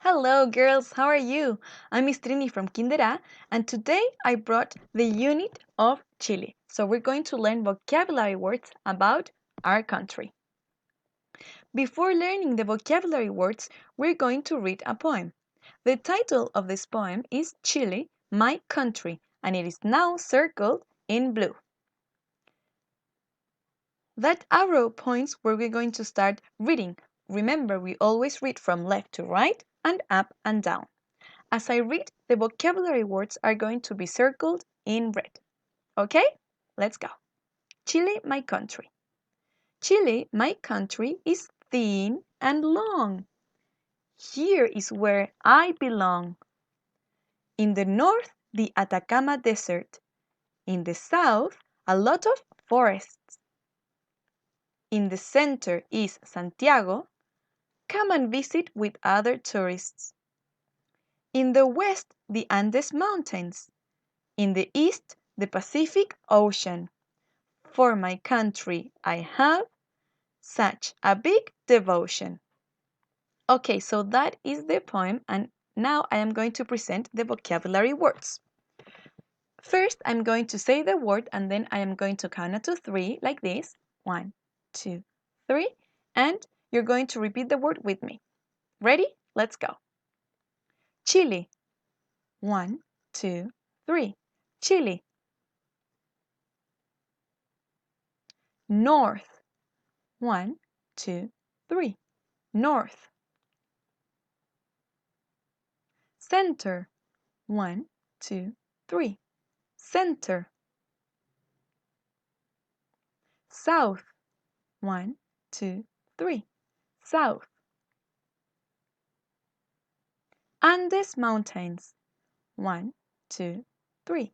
Hello, girls. How are you? I'm Miss Trini from Kinder A, and today I brought the unit of Chile. So we're going to learn vocabulary words about our country. Before learning the vocabulary words, we're going to read a poem. The title of this poem is Chile, My Country, and it is now circled in blue. That arrow points where we're going to start reading. Remember, we always read from left to right and up and down. As I read, the vocabulary words are going to be circled in red. Okay? Let's go. Chile, my country. Chile, my country, is thin and long. Here is where I belong. In the north, the Atacama Desert. In the south, a lot of forests. In the center is Santiago. Come and visit with other tourists. In the west, the Andes Mountains. In the east, the Pacific Ocean. For my country, I have such a big devotion. Okay, so that is the poem, and now I am going to present the vocabulary words. First, I'm going to say the word, and then I am going to count up to three, like this. 1, 2, 3, and you're going to repeat the word with me. Ready? Let's go. Chile. 1, 2, 3. Chile. North. 1, 2, 3. North. Center. 1, 2, 3. Center. South. 1, 2, 3. South. Andes Mountains. 1, 2, 3.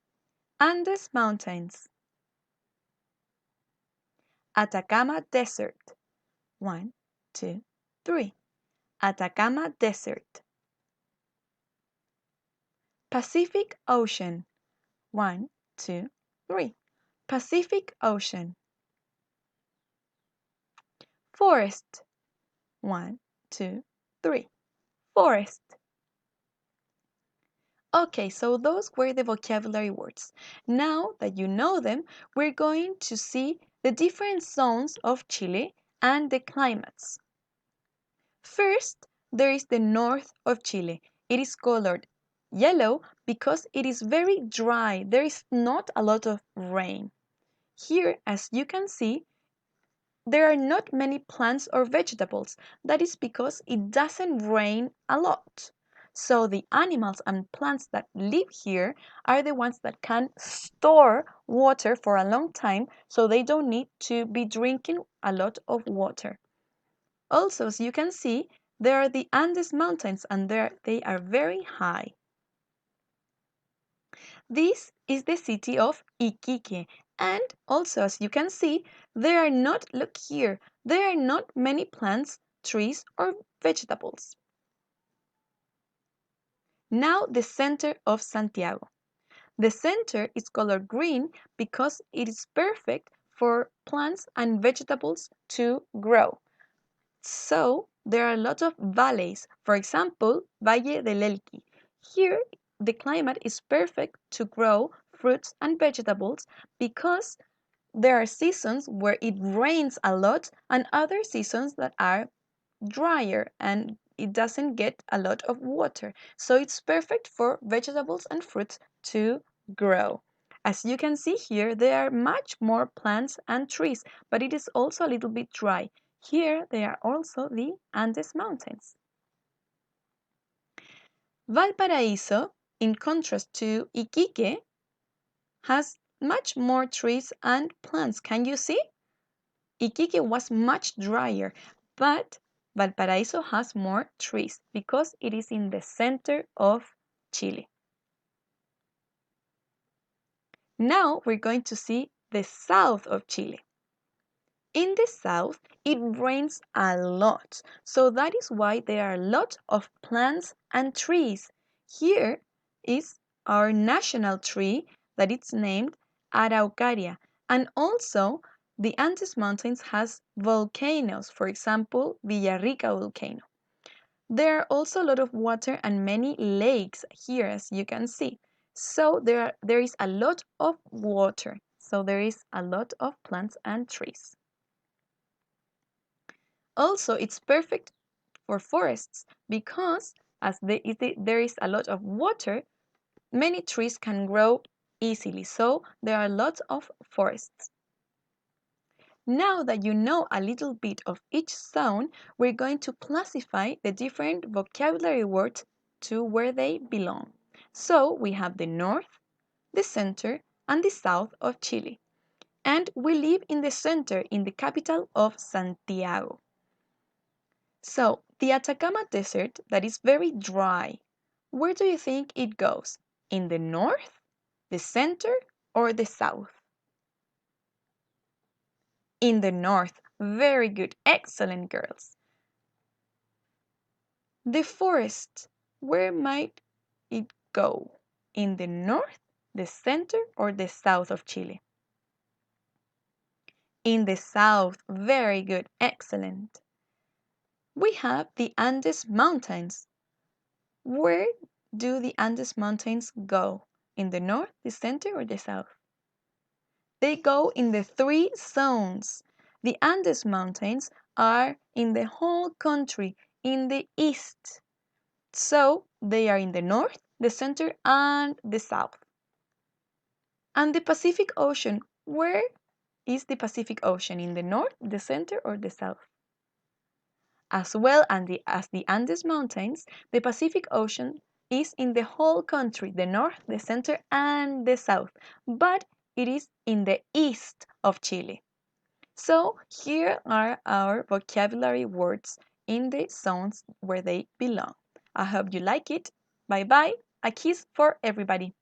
Andes Mountains. Atacama Desert. 1, 2, 3. Atacama Desert. Pacific Ocean. 1, 2, 3. Pacific Ocean. Forest. 1, 2, 3. Forest. Okay, so those were the vocabulary words. Now that you know them, we're going to see the different zones of Chile and the climates. First, there is the north of Chile. It is colored yellow because it is very dry. There is not a lot of rain. Here, as you can see, there are not many plants or vegetables. That is because it doesn't rain a lot. So the animals and plants that live here are the ones that can store water for a long time, so they don't need to be drinking a lot of water. Also, as you can see, there are the Andes Mountains, and they are very high. This is the city of Iquique, and also, as you can see, there are not, look here, there are not many plants, trees, or vegetables. Now the center of Santiago. The center is colored green because it is perfect for plants and vegetables to grow. So there are a lot of valleys. For example, Valle del Elqui. Here, the climate is perfect to grow fruits and vegetables because there are seasons where it rains a lot and other seasons that are drier and it doesn't get a lot of water. So it's perfect for vegetables and fruits to grow. As you can see here, there are much more plants and trees, but it is also a little bit dry. Here, there are also the Andes Mountains. Valparaíso, in contrast to Iquique, has much more trees and plants. Can you see? Iquique was much drier, but Valparaíso has more trees because it is in the center of Chile. Now we're going to see the south of Chile. In the south, it rains a lot, so that is why there are a lot of plants and trees. Here is our national tree that it's named Araucaria, and also the Andes Mountains has volcanoes, for example, Villarrica volcano. There are also a lot of water and many lakes here, as you can see. So there is a lot of water. So there is a lot of plants and trees. Also, it's perfect for forests because as there is a lot of water, many trees can grow easily. So there are lots of forests. Now that you know a little bit of each zone, we're going to classify the different vocabulary words to where they belong. So we have the north, the center, and the south of Chile. And we live in the center, in the capital of Santiago. So the Atacama Desert, that is very dry, where do you think it goes? In the north, the center, or the south? In the north. Very good. Excellent, girls. The forest, where might it go? In the north, the center, or the south of Chile? In the south. Very good. Excellent. We have the Andes Mountains. Where do the Andes Mountains go? In the north, the center, or the south? They go in the three zones. The Andes Mountains are in the whole country, in the east. So they are in the north, the center, and the south. And the Pacific Ocean, where is the Pacific Ocean? In the north, the center, or the south? As well as the Andes Mountains, the Pacific Ocean is in the whole country, the north, the center, and the south, but it is in the east of Chile. So here are our vocabulary words in the zones where they belong. I hope you like it. Bye bye. A kiss for everybody.